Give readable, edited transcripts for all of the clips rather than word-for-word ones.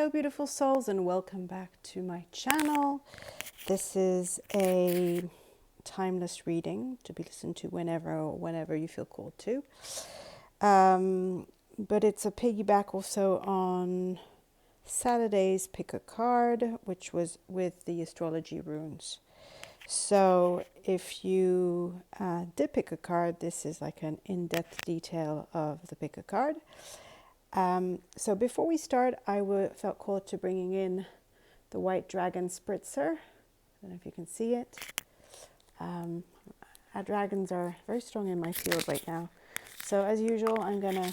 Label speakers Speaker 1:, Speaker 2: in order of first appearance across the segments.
Speaker 1: Hello beautiful souls, and welcome back to my channel. This is a timeless reading to be listened to whenever you feel called to. But it's a piggyback also on Saturday's Pick a Card, which was with the astrology runes. So if you did pick a card, this is like an in-depth detail of the pick a card. So before we start, I felt called to bringing in the White Dragon Spritzer. I don't know if you can see it. Our dragons are very strong in my field right now. So as usual, I'm going to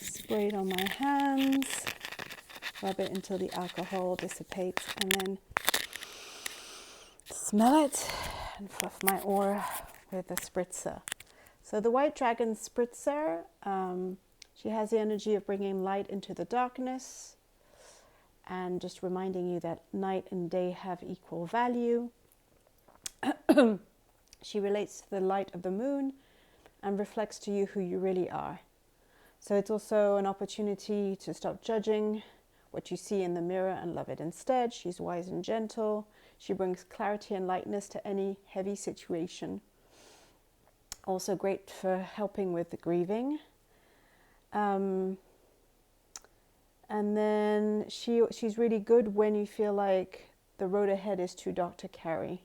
Speaker 1: spray it on my hands, rub it until the alcohol dissipates, and then smell it and fluff my aura with the spritzer. So the White Dragon Spritzer, she has the energy of bringing light into the darkness and just reminding you that night and day have equal value. She relates to the light of the moon and reflects to you who you really are. So it's also an opportunity to stop judging what you see in the mirror and love it instead. She's wise and gentle. She brings clarity and lightness to any heavy situation. Also great for helping with the grieving. And then she's really good when you feel like the road ahead is too dark to carry.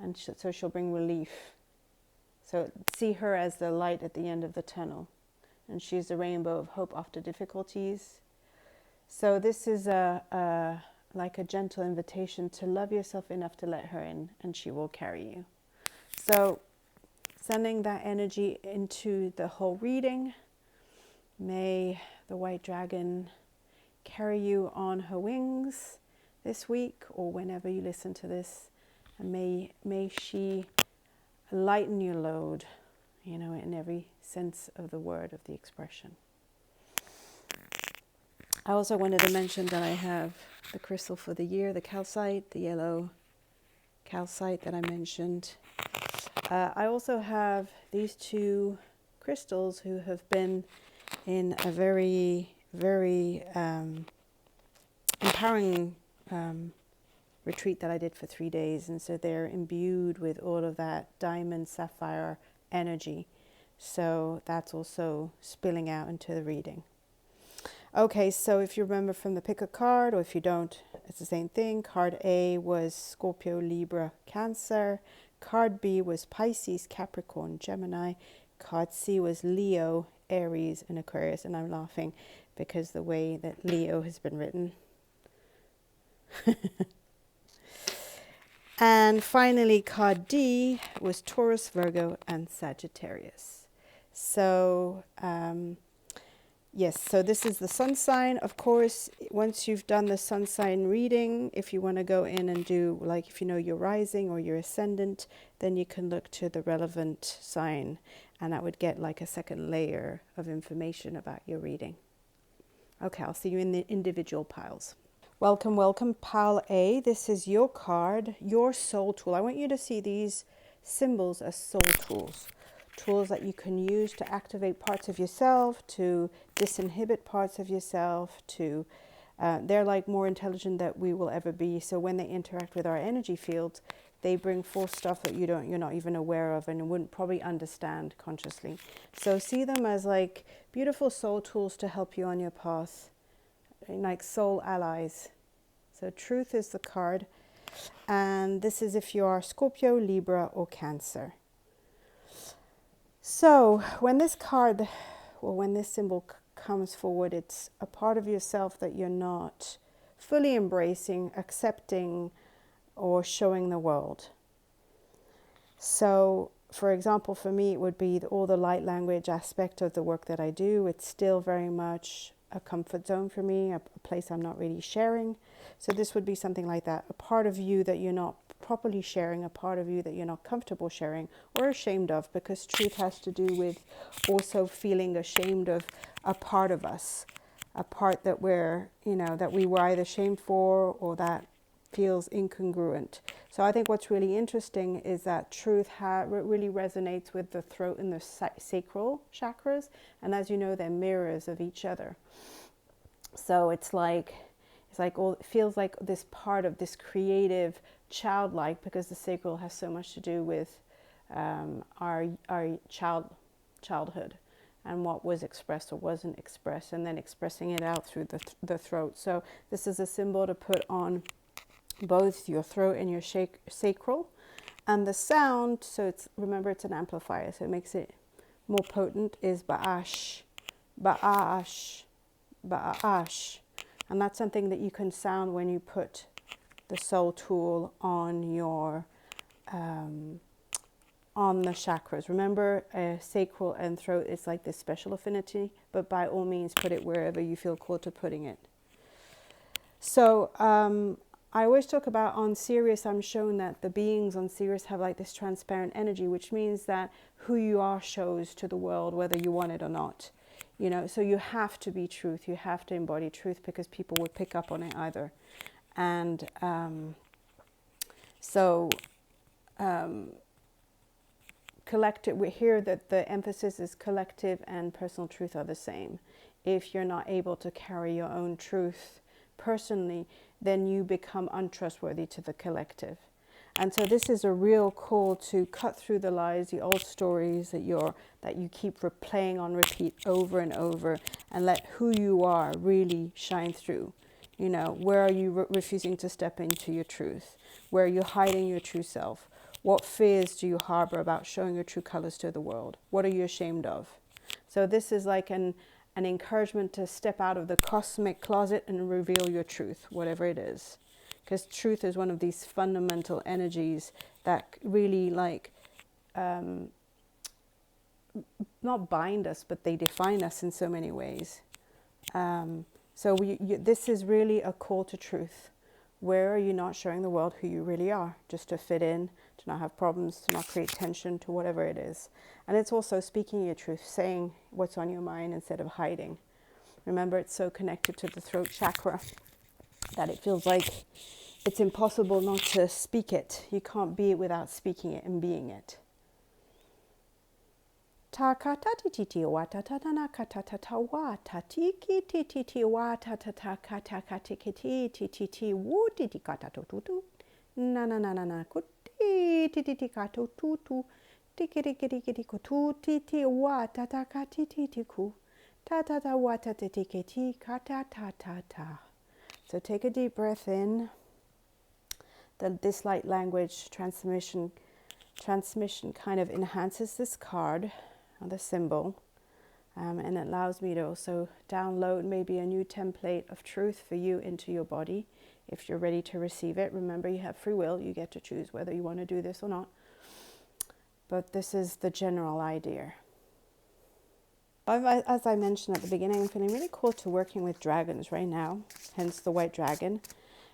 Speaker 1: And so she'll bring relief. So see her as the light at the end of the tunnel. And she's the rainbow of hope after difficulties. So this is like a gentle invitation to love yourself enough to let her in, and she will carry you. So sending that energy into the whole reading. May the White Dragon carry you on her wings this week or whenever you listen to this. And may she lighten your load, in every sense of the word, of the expression. I also wanted to mention that I have the crystal for the year, the calcite, the yellow calcite that I mentioned. I also have these two crystals who have been in a very, very empowering retreat that I did for 3 days. And so they're imbued with all of that diamond, sapphire energy. So that's also spilling out into the reading. Okay, so if you remember from the pick a card, or if you don't, it's the same thing. Card A was Scorpio, Libra, Cancer. Card B was Pisces, Capricorn, Gemini. Card C was Leo, Aries, and Aquarius. And I'm laughing because the way that Leo has been written. And finally, card D was Taurus, Virgo, and Sagittarius. So, yes, so this is the sun sign. Of course, once you've done the sun sign reading, if you want to go in and do, like, if you know your rising or your ascendant, then you can look to the relevant sign, and that would get like a second layer of information about your reading. Okay, I'll see you in the individual piles. Welcome, welcome, pile A. This is your card, your soul tool. I want you to see these symbols as soul tools. Tools that you can use to activate parts of yourself, to disinhibit parts of yourself, to they're like more intelligent than we will ever be. So when they interact with our energy fields, they bring forth stuff that you're not even aware of and wouldn't probably understand consciously. So see them as like beautiful soul tools to help you on your path, like soul allies. So truth is the card, and this is if you are Scorpio, Libra, or Cancer. So when this card, or when this symbol comes forward, it's a part of yourself that you're not fully embracing, accepting, or showing the world. So, for example, for me, it would be all the light language aspect of the work that I do. It's still very much a comfort zone for me, a place I'm not really sharing. So this would be something like that, a part of you that you're not properly sharing, a part of you that you're not comfortable sharing or ashamed of, because truth has to do with also feeling ashamed of a part of us, a part that we're, that we were either shamed for or that feels incongruent. So I think what's really interesting is that truth really resonates with the throat and the sacral chakras, and as you know, they're mirrors of each other. So it's like all, it feels like this part of this creative childlike, because the sacral has so much to do with our childhood and what was expressed or wasn't expressed, and then expressing it out through the throat. So this is a symbol to put on both your throat and your sacral. And the sound, so it's, remember, it's an amplifier, so it makes it more potent, is ba'ash, ba'ash, ba'ash. And that's something that you can sound when you put the soul tool on your on the chakras. Remember, sacral and throat is like this special affinity, but by all means put it wherever you feel called to putting it. So I always talk about on Sirius, I'm shown that the beings on Sirius have like this transparent energy, which means that who you are shows to the world whether you want it or not. You know, so you have to be truth, you have to embody truth, because people would pick up on it either. And collective, we hear that the emphasis is collective and personal truth are the same. If you're not able to carry your own truth personally, then you become untrustworthy to the collective. And so this is a real call to cut through the lies, the old stories that you keep replaying on repeat over and over, and let who you are really shine through. You know, where are you refusing to step into your truth? Where are you hiding your true self? What fears do you harbor about showing your true colors to the world? What are you ashamed of? So this is like an encouragement to step out of the cosmic closet and reveal your truth, whatever it is. Because truth is one of these fundamental energies that really like, not bind us, but they define us in so many ways. So this is really a call to truth. Where are you not showing the world who you really are? Just to fit in, to not have problems, to not create tension, to whatever it is. And it's also speaking your truth, saying what's on your mind instead of hiding. Remember, it's so connected to the throat chakra that it feels like it's impossible not to speak it. You can't be it without speaking it and being it. Ta kata titi wata tatana kata tata wata tiki titi wata tata kata kati kiti titi wu titi kata tutu na na na na na kuti titi kata tutu tiki tiki tiki kutu titi wata taka titi ku ta ta ta wata titi kiti kata ta ta ta. So take a deep breath in. This light language transmission kind of enhances this card, the symbol, and it allows me to also download maybe a new template of truth for you into your body if you're ready to receive it. Remember, you have free will. You get to choose whether you want to do this or not. But this is the general idea. As I mentioned at the beginning, I'm feeling really called to working with dragons right now, hence the white dragon.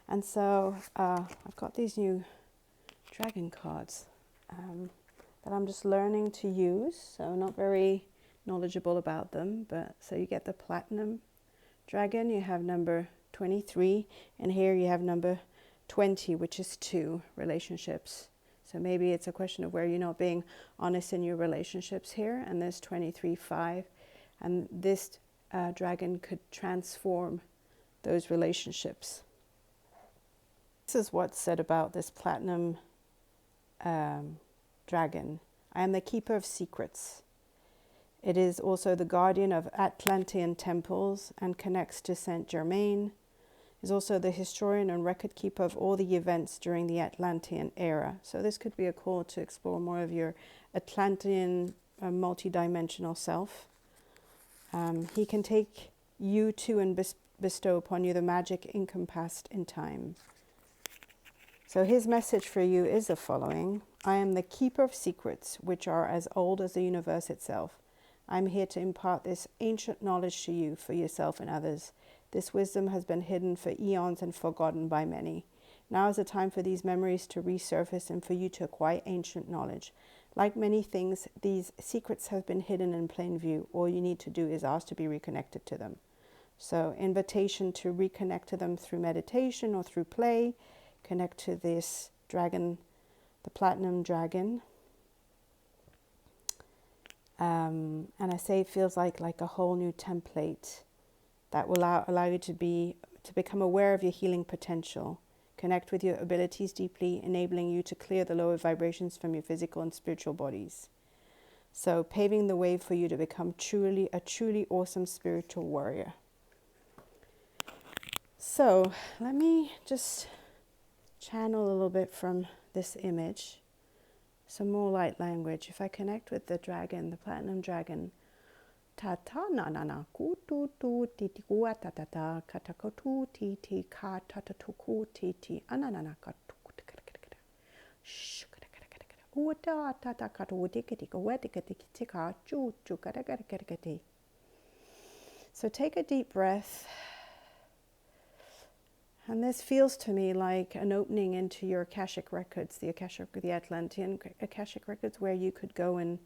Speaker 1: And so I've got these new dragon cards that I'm just learning to use. So not very knowledgeable about them, but so you get the platinum dragon, you have number 23, and here you have number 20, which is 2 relationships. So maybe it's a question of where you're not being honest in your relationships here, and there's 23, 5, and this dragon could transform those relationships. This is what's said about this platinum dragon. I am the keeper of secrets. It is also the guardian of Atlantean temples and connects to Saint Germain. Is also the historian and record keeper of all the events during the Atlantean era. So this could be a call to explore more of your Atlantean multi-dimensional self. He can take you to and bestow upon you the magic encompassed in time. So his message for you is the following. I am the keeper of secrets, which are as old as the universe itself. I am here to impart this ancient knowledge to you for yourself and others. This wisdom has been hidden for eons and forgotten by many. Now is the time for these memories to resurface and for you to acquire ancient knowledge. Like many things, these secrets have been hidden in plain view. All you need to do is ask to be reconnected to them. So invitation to reconnect to them through meditation or through play. Connect to this dragon, the platinum dragon. And I say it feels like a whole new template that will allow you to become aware of your healing potential, connect with your abilities deeply, enabling you to clear the lower vibrations from your physical and spiritual bodies. So paving the way for you to become a truly awesome spiritual warrior. So let me just channel a little bit from this image. Some more light language. If I connect with the dragon, the platinum dragon, ta ta na na na ku tu tu ti ti ku ta ta ta ka ta ko tu ti ti ka ta ta tu ku ti ti anana na ka tu ka ka ka ka sh ka ka ka ka u ta ta ta ka tu ti ki ti ko wa ti ka ti ti ka chu chu ka ka ka ka ti. So take a deep breath. And this feels to me like an opening into your Akashic records, the Atlantean Akashic records, where you could go and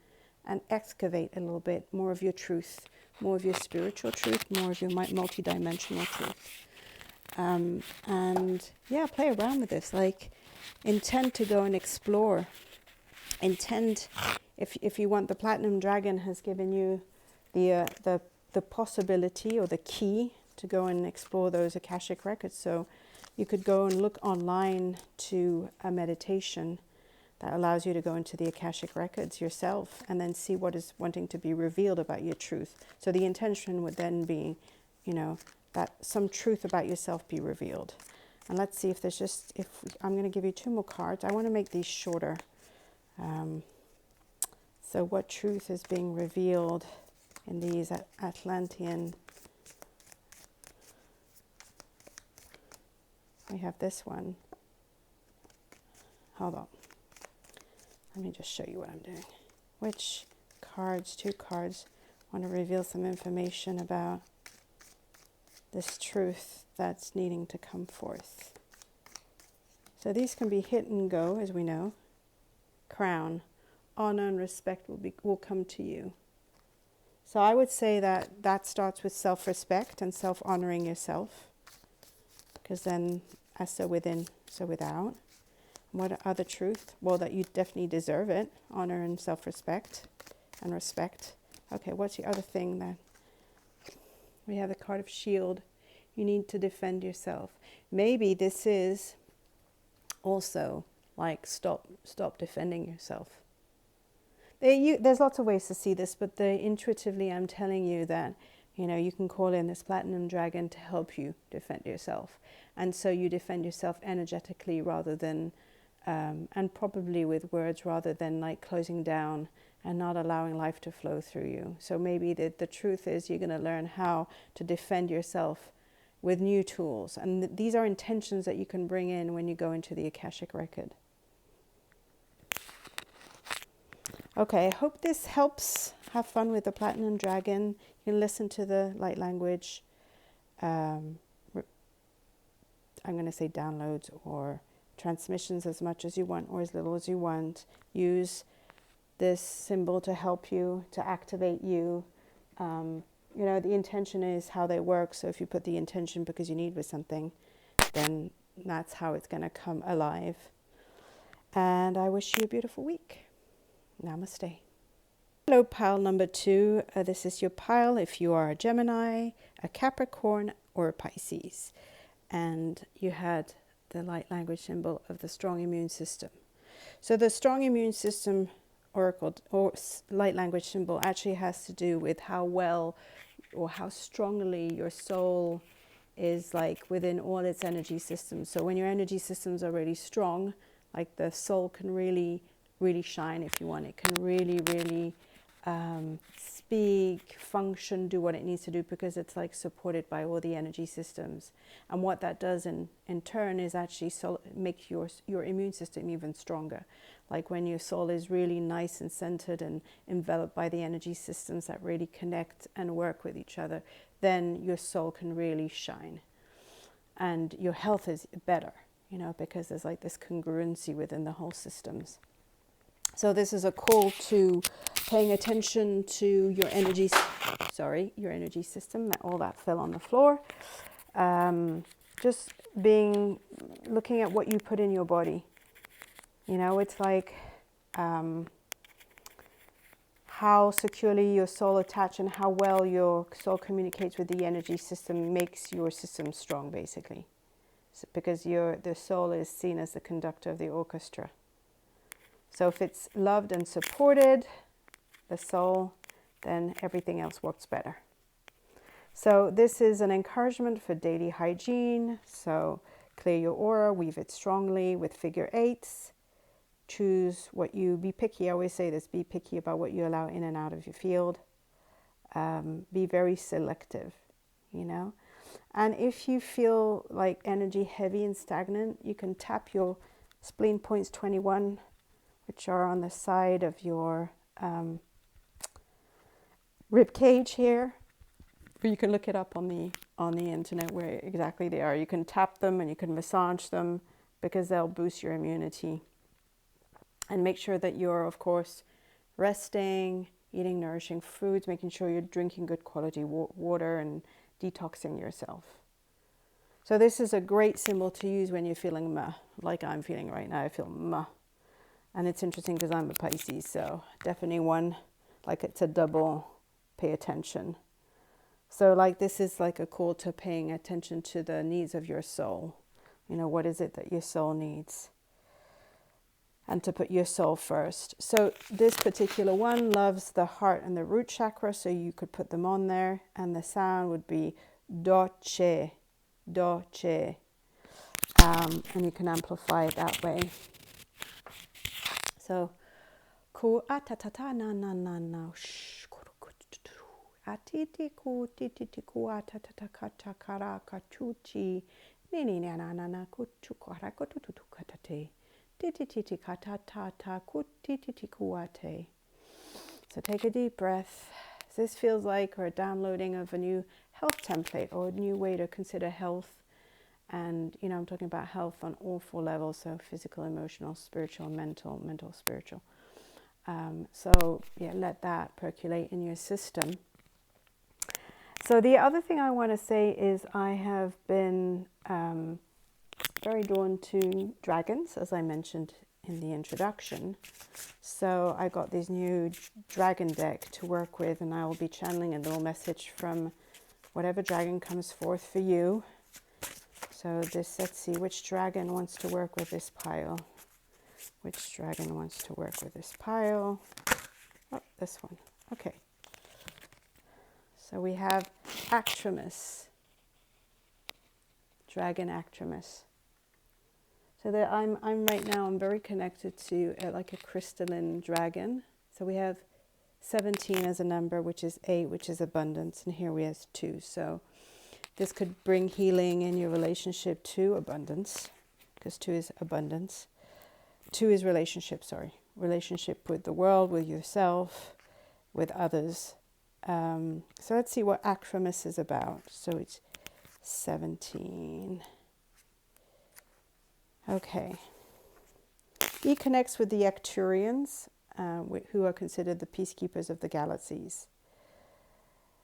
Speaker 1: excavate a little bit more of your truth, more of your spiritual truth, more of your multidimensional truth. And yeah, play around with this. Like, intend to go and explore. Intend, if you want, the Platinum Dragon has given you the possibility or the key to go and explore those Akashic records. So you could go and look online to a meditation that allows you to go into the Akashic records yourself and then see what is wanting to be revealed about your truth. So the intention would then be, that some truth about yourself be revealed. And let's see if there's I'm going to give you 2 more cards. I want to make these shorter. So what truth is being revealed in these Atlantean? We have this one. Hold on. Let me just show you what I'm doing. Which cards, 2 cards, want to reveal some information about this truth that's needing to come forth. So these can be hit and go, as we know. Crown. Honor and respect will come to you. So I would say that starts with self-respect and self-honoring yourself. Because then, as so within, so without. What other truth? Well, that you definitely deserve it. Honor and self-respect and respect. Okay, what's the other thing that we have? The card of shield. You need to defend yourself. Maybe this is also like stop defending yourself. There's lots of ways to see this, but intuitively I'm telling you that you can call in this Platinum Dragon to help you defend yourself. And so you defend yourself energetically rather than, and probably with words, rather than like closing down and not allowing life to flow through you. So maybe the truth is you're going to learn how to defend yourself with new tools. And these are intentions that you can bring in when you go into the Akashic record. Okay, I hope this helps. Have fun with the Platinum Dragon. You can listen to the light language. I'm going to say downloads or transmissions as much as you want or as little as you want. Use this symbol to help you, to activate you. The intention is how they work. So if you put the intention because you need with something, then that's how it's going to come alive. And I wish you a beautiful week. Namaste. Hello, pile number 2. This is your pile if you are a Gemini, a Capricorn, or a Pisces. And you had the light language symbol of the strong immune system. So the strong immune system oracle or light language symbol actually has to do with how well or how strongly your soul is like within all its energy systems. So when your energy systems are really strong, like the soul can really shine if you want. It can really speak, function, do what it needs to do because it's like supported by all the energy systems. And what that does in turn is actually make your immune system even stronger. Like when your soul is really nice and centered and enveloped by the energy systems that really connect and work with each other, then your soul can really shine. And your health is better, because there's like this congruency within the whole systems. So this is a call to paying attention to your energy system. All that fell on the floor. Just looking at what you put in your body. It's like, how securely your soul attached and how well your soul communicates with the energy system makes your system strong, basically. So, because the soul is seen as the conductor of the orchestra. So if it's loved and supported, the soul, then everything else works better. So this is an encouragement for daily hygiene. So clear your aura, weave it strongly with figure eights. Choose what be picky. I always say this, be picky about what you allow in and out of your field. Be very selective, you know. And if you feel like energy heavy and stagnant, you can tap your spleen points 21, which are on the side of your rib cage here. Or you can look it up on the internet where exactly they are. You can tap them and you can massage them because they'll boost your immunity. And make sure that you're, of course, resting, eating nourishing foods, making sure you're drinking good quality water and detoxing yourself. So this is a great symbol to use when you're feeling meh, like I'm feeling right now. I feel meh. And it's interesting because I'm a Pisces, so definitely one, like it's a double pay attention. So like this is like a call to paying attention to the needs of your soul. You know, what is it that your soul needs? And to put your soul first. So this particular one loves the heart and the root chakra, so you could put them on there. And the sound would be do-che, do-che. And you can amplify it that way. So, ku atatata na na na na shh atiti ku titi ku atatata kata kara kachuchi nini na na na kuchu kara kutu katate. So take a deep breath. This feels like a downloading of a new health template or a new way to consider health. And, you know, I'm talking about health on all four levels. So physical, emotional, spiritual, mental, spiritual. So, yeah, let that percolate in your system. So the other thing I want to say is I have been very drawn to dragons, as I mentioned in the introduction. So I got this new dragon deck to work with, and I will be channeling a little message from whatever dragon comes forth for you. So this, let's see, which dragon wants to work with this pile? Which dragon wants to work with this pile? Oh, this one. Okay. So we have Actramus, Dragon Actramus. So that I'm right now, I'm very connected to like a crystalline dragon. So we have 17 as a number, which is 8, which is abundance. And here we have 2. So this could bring healing in your relationship to abundance, because 2 is abundance. 2 is relationship, relationship with the world, with yourself, with others. So let's see what Actramus is about. So it's 17. Okay. He connects with the Arcturians, who are considered the peacekeepers of the galaxies.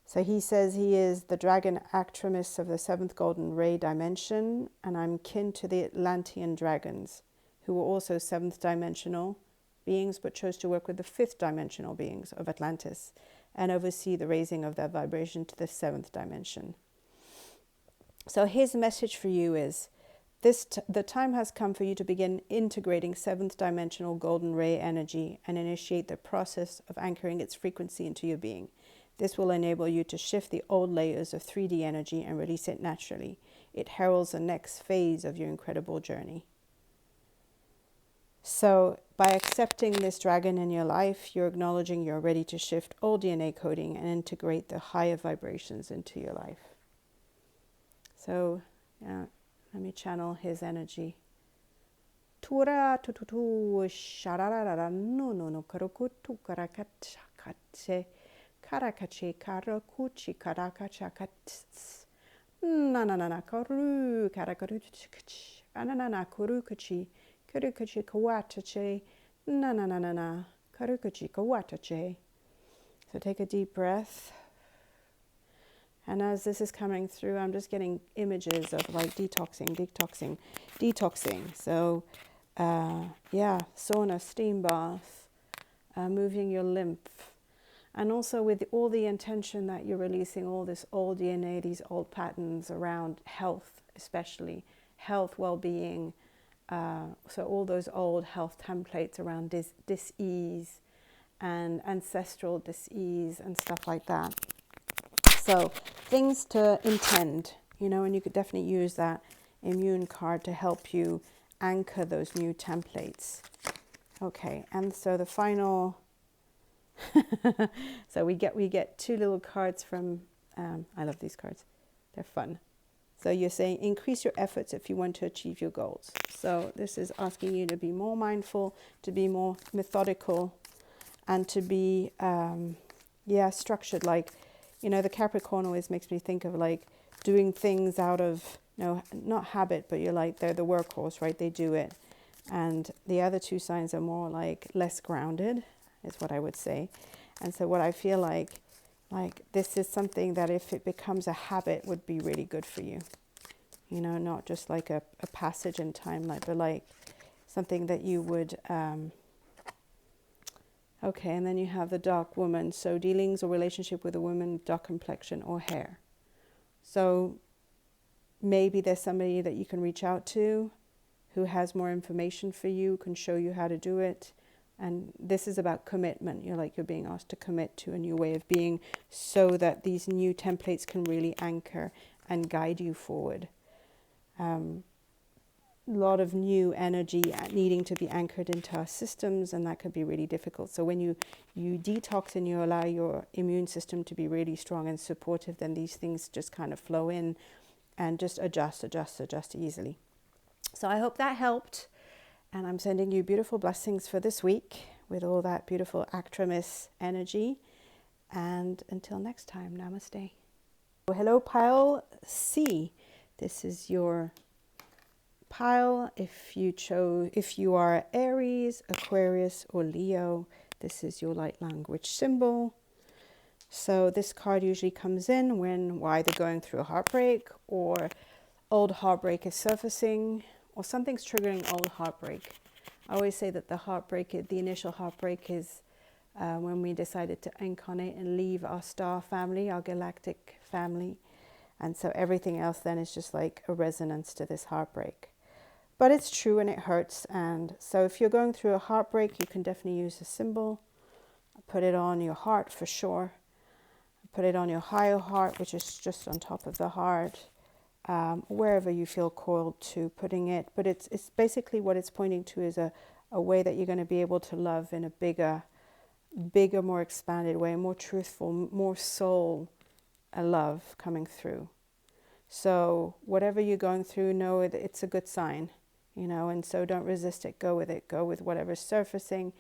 Speaker 1: So he says he is the dragon Actramus of the 7th golden ray dimension, and I'm kin to the Atlantean dragons, who were also 7th dimensional beings, but chose to work with the 5th dimensional beings of Atlantis and oversee the raising of their vibration to the 7th dimension. So his message for you is, the time has come for you to begin integrating 7th dimensional golden ray energy and initiate the process of anchoring its frequency into your being. This will enable you to shift the old layers of 3D energy and release it naturally. It heralds the next phase of your incredible journey. So by accepting this dragon in your life, you're acknowledging you're ready to shift old DNA coding and integrate the higher vibrations into your life. So, let me channel his energy. Tura tututu shararara no no no karokutu karakachakache karakache karakuchi karakachakats na na na na karu karakaruchich anana kurukachi kurukachi kawatache na na na na na karukachi kawatache. So take a deep breath. And as this is coming through, I'm just getting images of like detoxing. So, sauna, steam bath, moving your lymph, And also with all the intention that you're releasing all this old DNA, these old patterns around health, especially health, well-being. So all those old health templates around dis-ease and ancestral dis-ease and stuff like that. So things to intend, you know, and you could definitely use that immune card to help you anchor those new templates. Okay, and so the final... so we get two little cards from, I love these cards, they're fun. So you're saying increase your efforts if you want to achieve your goals. So this is asking you to be more mindful, to be more methodical, and to be structured. Like, you know, the Capricorn always makes me think of like doing things out of, no, not habit, but you're like, they're the workhorse, right? They do it. And the other two signs are more like less grounded, is what I would say. And so what I feel like this is something that if it becomes a habit would be really good for you. You know, not just like a passage in time, like, but like something that you would, okay, and then you have the dark woman. So dealings or relationship with a woman, dark complexion or hair. So maybe there's somebody that you can reach out to who has more information for you, can show you how to do it. And this is about commitment. You're being asked to commit to a new way of being so that these new templates can really anchor and guide you forward. A lot of new energy needing to be anchored into our systems, and that could be really difficult. So when you detox and you allow your immune system to be really strong and supportive, then these things just kind of flow in and just adjust easily. So I hope that helped. And I'm sending you beautiful blessings for this week with all that beautiful Actramis energy. And until next time, namaste. Well, hello, pile C. This is your pile. If you are Aries, Aquarius, or Leo, this is your light language symbol. So this card usually comes in when we're either going through a heartbreak or old heartbreak is surfacing, or something's triggering old heartbreak. I always say that the initial heartbreak is when we decided to incarnate and leave our star family, our galactic family. And so everything else then is just like a resonance to this heartbreak. But it's true and it hurts. And so if you're going through a heartbreak, you can definitely use a symbol. Put it on your heart for sure. Put it on your higher heart, which is just on top of the heart. Wherever you feel called to putting it. But it's basically what it's pointing to is a way that you're going to be able to love in a bigger, more expanded way, more truthful, more soul love coming through. So whatever you're going through, know it's a good sign, you know, and so don't resist it. Go with it. Go with whatever's surfacing.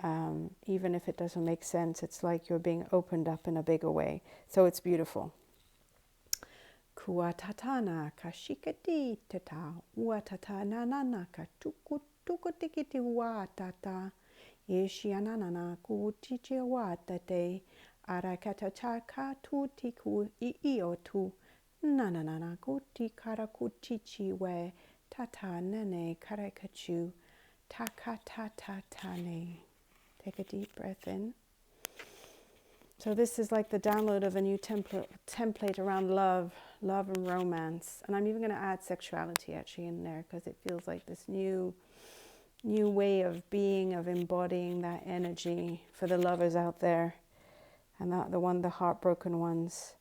Speaker 1: Even if it doesn't make sense, it's like you're being opened up in a bigger way. So it's beautiful. Kuatatana kashikati tata uatatana nana katukutikiti watata ishianana kutichi watate arakatachaka tutiku iotu nanana kuti karakutichi we tata nene karakachu takatatane. Take a deep breath in. So this is like the download of a new template around love and romance. And I'm even going to add sexuality actually in there because it feels like this new way of being, of embodying that energy for the lovers out there. And the heartbroken ones.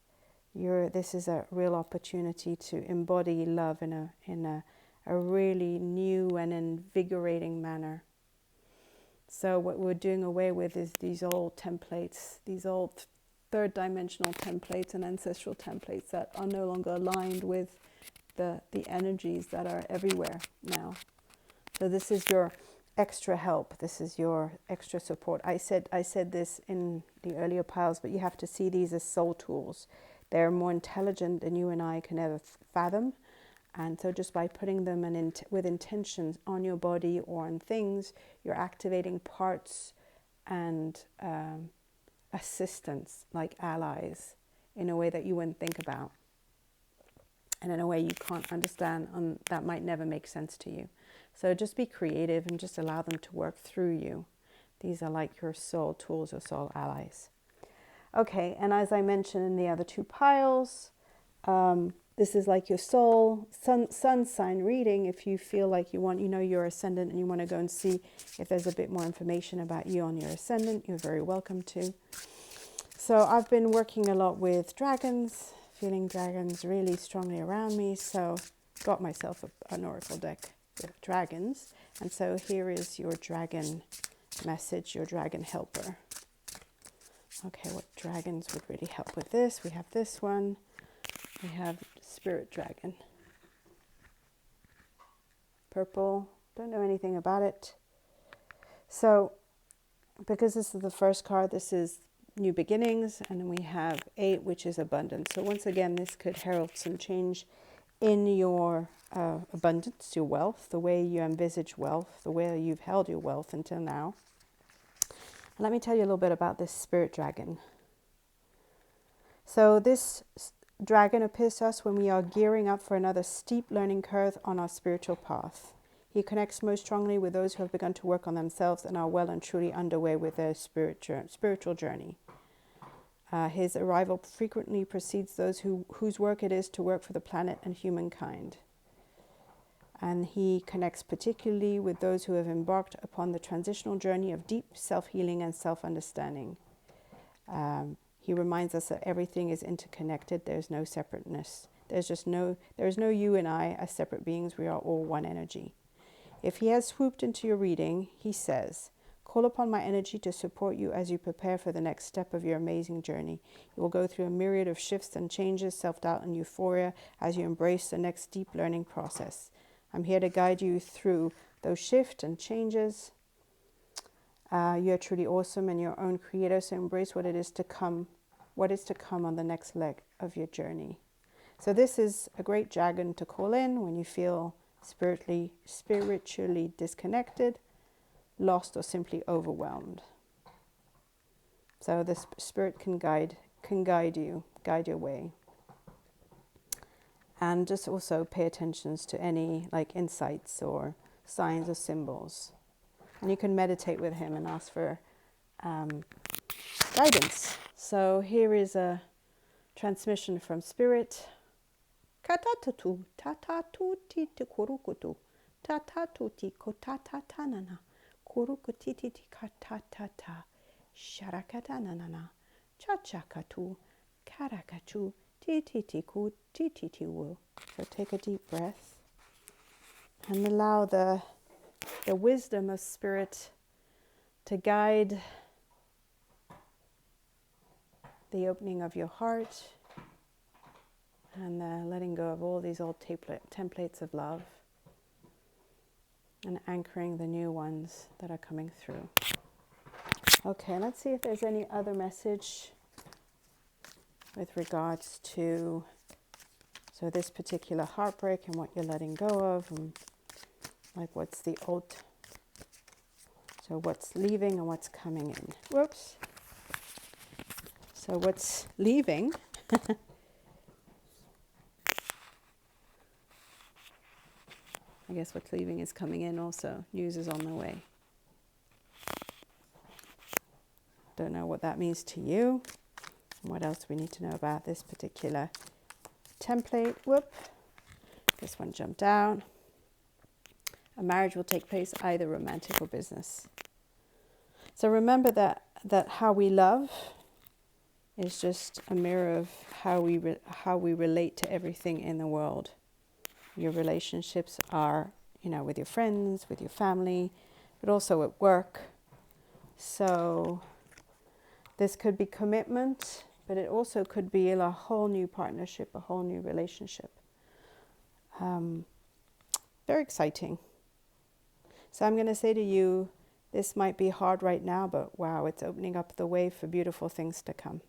Speaker 1: This is a real opportunity to embody love in a really new and invigorating manner. So what we're doing away with is these old templates, these old third dimensional templates and ancestral templates that are no longer aligned with the energies that are everywhere now. So this is your extra help. This is your extra support. I said this in the earlier piles, but you have to see these as soul tools. They're more intelligent than you and I can ever fathom. And so just by putting them with intentions on your body or on things, you're activating parts and assistants, like allies, in a way that you wouldn't think about. And in a way you can't understand, that might never make sense to you. So just be creative and just allow them to work through you. These are like your soul tools or soul allies. Okay, and as I mentioned in the other two piles, this is like your soul sun sign reading. If you feel like you want, your ascendant, and you want to go and see if there's a bit more information about you on your ascendant, you're very welcome to. So I've been working a lot with dragons, feeling dragons really strongly around me. So got myself an oracle deck with dragons. And so here is your dragon message, your dragon helper. Okay, what dragons would really help with this? We have this one. We have spirit dragon. Purple. Don't know anything about it. So, because this is the first card, this is new beginnings. And then we have 8, which is abundance. So once again, this could herald some change in your abundance, your wealth, the way you envisage wealth, the way you've held your wealth until now. And let me tell you a little bit about this spirit dragon. So this dragon appears to us when we are gearing up for another steep learning curve on our spiritual path. He connects most strongly with those who have begun to work on themselves and are well and truly underway with their spiritual journey. His arrival frequently precedes those whose work it is to work for the planet and humankind. And he connects particularly with those who have embarked upon the transitional journey of deep self-healing and self-understanding. He reminds us that everything is interconnected. There's no separateness. There's no you and I as separate beings. We are all one energy. If he has swooped into your reading, he says, call upon my energy to support you as you prepare for the next step of your amazing journey. You will go through a myriad of shifts and changes, self-doubt and euphoria as you embrace the next deep learning process. I'm here to guide you through those shifts and changes. You're truly awesome and your own creator, so embrace what is to come on the next leg of your journey. So this is a great dragon to call in when you feel spiritually disconnected, lost, or simply overwhelmed. So the spirit can guide your way. And just also pay attention to any insights or signs or symbols. And you can meditate with him and ask for guidance. So here is a transmission from Spirit. Katatutu tatatuti te korukutu tatatuti kotatatanana korukutiti katatata sharakatanana chachakatu karakatu tititiku tititiwu. So take a deep breath and allow the wisdom of Spirit to guide the opening of your heart and the letting go of all these old templates of love and anchoring the new ones that are coming through. Okay, let's see if there's any other message with regards to this particular heartbreak and what you're letting go of, and what's the old, so what's leaving and what's coming in. Whoops. So what's leaving I guess what's leaving is coming in also. News is on the way. Don't know what that means to you. And what else we need to know about this particular template. Whoop. This one jumped down. A marriage will take place, either romantic or business. So remember that how we love is just a mirror of how we relate to everything in the world. Your relationships are, with your friends, with your family, but also at work. So this could be commitment, but it also could be a whole new partnership, a whole new relationship. Very exciting. So I'm going to say to you, this might be hard right now, but wow, it's opening up the way for beautiful things to come.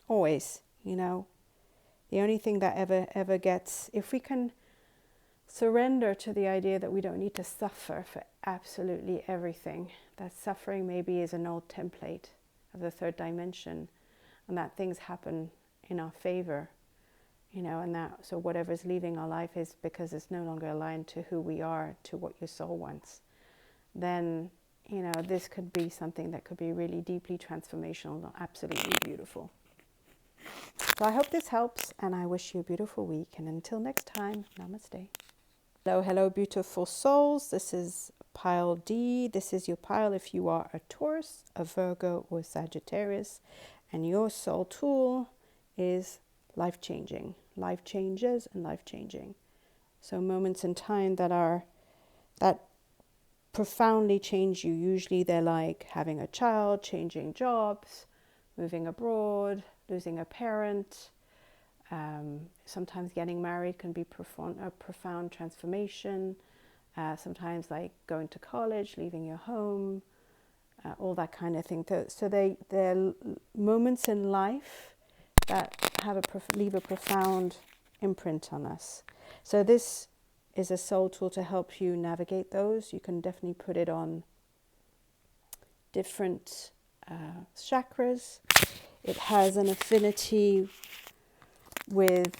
Speaker 1: Always, The only thing that ever gets, if we can surrender to the idea that we don't need to suffer for absolutely everything, that suffering maybe is an old template of the third dimension, and that things happen in our favor, and that, so whatever's leaving our life is because it's no longer aligned to who we are, to what your soul wants, then you know, this could be something that could be really deeply transformational, absolutely beautiful. So I hope this helps, and I wish you a beautiful week. And until next time, namaste. Hello, hello, beautiful souls. This is pile D. This is your pile if you are a Taurus, a Virgo, or a Sagittarius. And your soul tool is life-changing. Life changes and life-changing. So moments in time that profoundly change you. Usually they're like having a child, changing jobs, moving abroad, losing a parent. Sometimes getting married can be a profound transformation. Sometimes like going to college, leaving your home, all that kind of thing. So they're moments in life that have leave a profound imprint on us. So this is a soul tool to help you navigate those. You can definitely put it on different chakras. It has an affinity with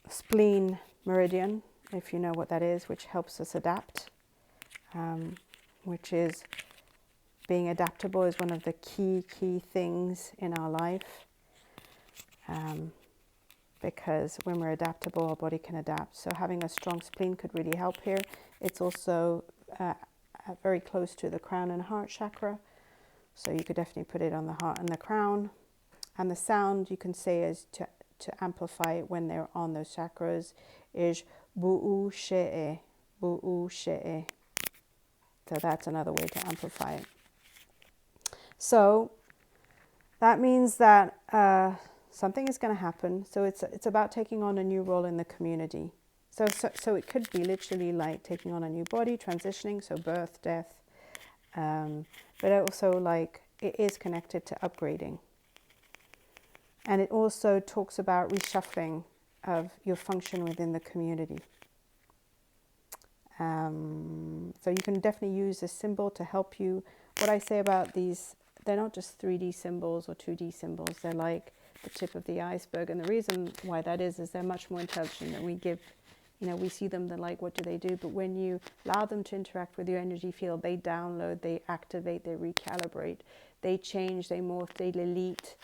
Speaker 1: spleen meridian, if you know what that is, which helps us adapt, which is being adaptable is one of the key things in our life, because when we're adaptable, our body can adapt. So having a strong spleen could really help here. It's also very close to the crown and heart chakra, so you could definitely put it on the heart and the crown. And the sound you can say is to amplify it when they're on those chakras is bu'u she'e, bu'u she'e. So that's another way to amplify it. So that means that something is going to happen. So it's about taking on a new role in the community. So it could be literally like taking on a new body, transitioning, so birth, death. But also like it is connected to upgrading. And it also talks about reshuffling of your function within the community. So you can definitely use this symbol to help you. What I say about these, they're not just 3D symbols or 2D symbols. They're like the tip of the iceberg. And the reason why that is they're much more intelligent than we give. You know, we see them, they're like, what do they do? But when you allow them to interact with your energy field, they download, they activate, they recalibrate, they change, they morph, they delete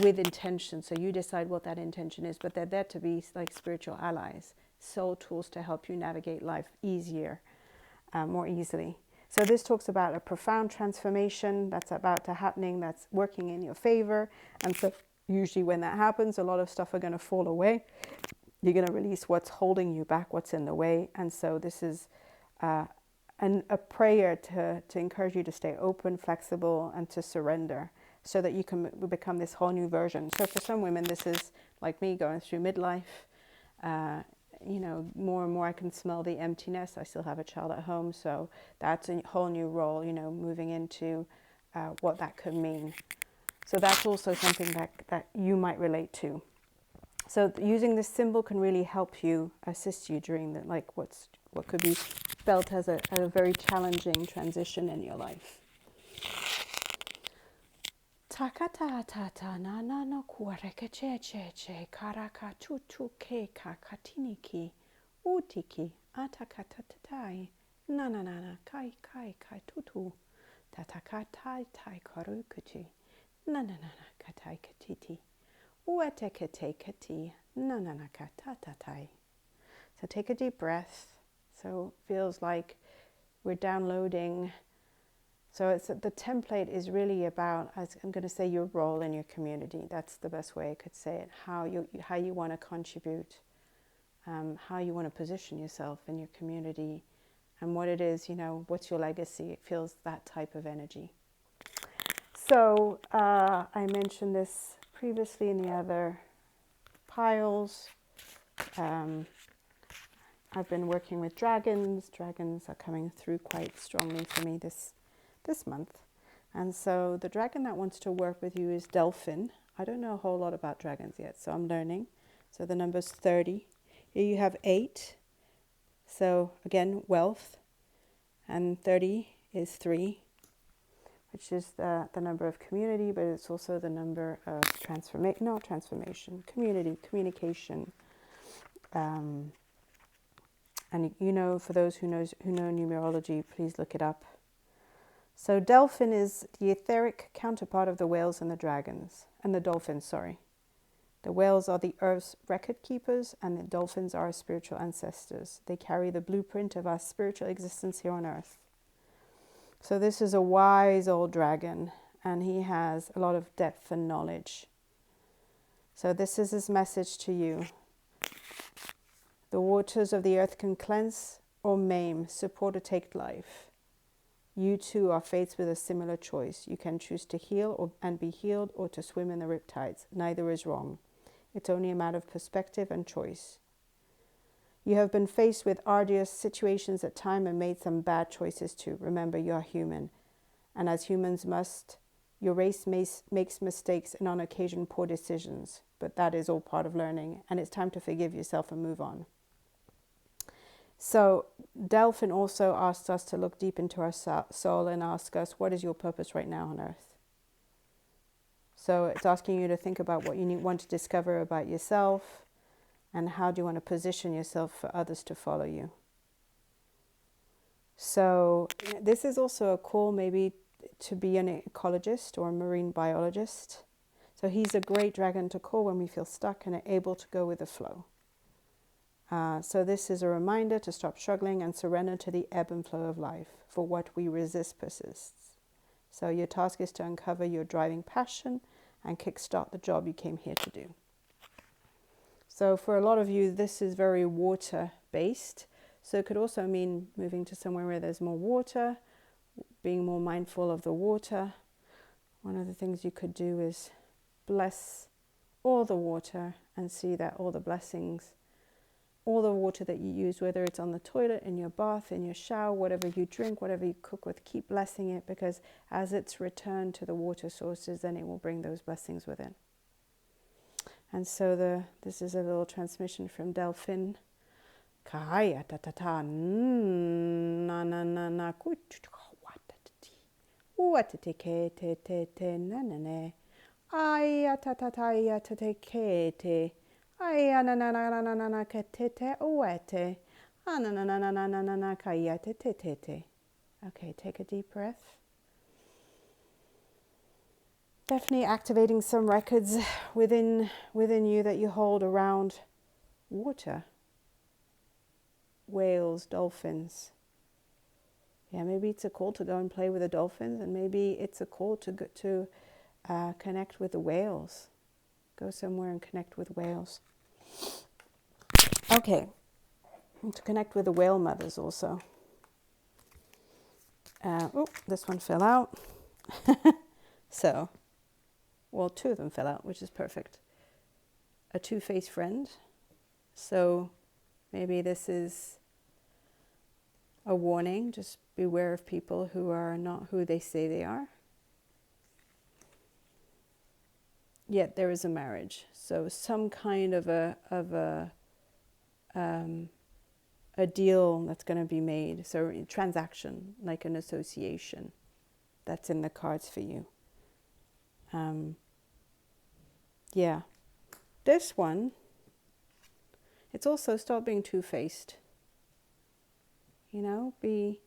Speaker 1: with intention. So you decide what that intention is, but they're there to be like spiritual allies, soul tools to help you navigate life easier, more easily. So this talks about a profound transformation that's about to happening, that's working in your favor. And so usually when that happens, a lot of stuff are going to fall away. You're going to release what's holding you back, what's in the way. And so this is a prayer to encourage you to stay open, flexible, and to surrender so that you can become this whole new version. So for some women, this is like me going through midlife. You know, more and more I can smell the emptiness. I still have a child at home. So that's a whole new role, you know, moving into what that could mean. So that's also something that you might relate to. So using this symbol can really help you, assist you during the, like what could be felt as a very challenging transition in your life. Takata tata na na no kuareke che karaka tutu ke kakatiniki utiki atakatatai na na na na kai tutu tatakatai tai karukuti na na na katai katiti. So take a deep breath. So it feels like we're downloading. So the template is really about, as I'm going to say, your role in your community. That's the best way I could say it. How you want to contribute, how you want to position yourself in your community, and what it is, you know, what's your legacy. It feels that type of energy. So I mentioned this previously in the other piles. I've been working with dragons. Dragons are coming through quite strongly for me this month. And so the dragon that wants to work with you is Delphin. I don't know a whole lot about dragons yet, so I'm learning. So the number's 30. Here you have 8. So again, wealth. And 30 is 3. Which is the number of community, but it's also the number of community, communication. And you know, for those who know numerology, please look it up. So dolphin is the etheric counterpart of the whales and the dragons, and the dolphins, sorry. The whales are the earth's record keepers, and the dolphins are our spiritual ancestors. They carry the blueprint of our spiritual existence here on earth. So this is a wise old dragon, and he has a lot of depth and knowledge. So this is his message to you. The waters of the earth can cleanse or maim, support or take life. You too are faced with a similar choice. You can choose to heal and be healed, or to swim in the riptides. Neither is wrong. It's only a matter of perspective and choice. You have been faced with arduous situations at times and made some bad choices too. Remember, you are human. And as humans must, your race makes mistakes and on occasion poor decisions. But that is all part of learning. And it's time to forgive yourself and move on. So Delphin also asks us to look deep into our soul and ask us, what is your purpose right now on earth? So it's asking you to think about what you want to discover about yourself, and how do you want to position yourself for others to follow you. So this is also a call maybe to be an ecologist or a marine biologist. So he's a great dragon to call when we feel stuck and are able to go with the flow. So this is a reminder to stop struggling and surrender to the ebb and flow of life, for what we resist persists. So your task is to uncover your driving passion and kickstart the job you came here to do. So for a lot of you, this is very water-based. So it could also mean moving to somewhere where there's more water, being more mindful of the water. One of the things you could do is bless all the water and see that all the blessings, all the water that you use, whether it's on the toilet, in your bath, in your shower, whatever you drink, whatever you cook with, keep blessing it, because as it's returned to the water sources, then it will bring those blessings within. And so this is a little transmission from Delphin. Kaya ta ta ta na na na na watati ke te te te na na ne aya ta ta ta ya ta te ke te aya na na na na na na na ke te te uete ana na na na na na na na kaya te te te te. Okay, take a deep breath. Definitely activating some records within you that you hold around water. Whales, dolphins. Yeah, maybe it's a call to go and play with the dolphins, and maybe it's a call to connect with the whales. Go somewhere and connect with whales. Okay, and to connect with the whale mothers also. This one fell out. So, well, two of them fell out, which is perfect. A two-faced friend. So maybe this is a warning. Just beware of people who are not who they say they are. Yet there is a marriage. So some kind of a deal that's going to be made. So a transaction, like an association, that's in the cards for you. Yeah. This one, it's also stop being two-faced. You know, be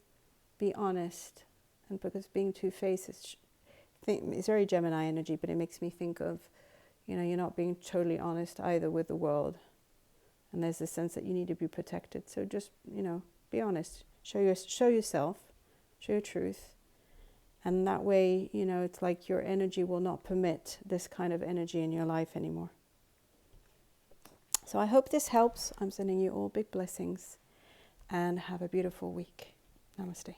Speaker 1: honest. And because being two-faced is, it's very Gemini energy, but it makes me think of, you know, you're not being totally honest either with the world. And there's a sense that you need to be protected. So just, you know, be honest. Show yourself. Show your truth. And that way, you know, it's like your energy will not permit this kind of energy in your life anymore. So I hope this helps. I'm sending you all big blessings and have a beautiful week. Namaste.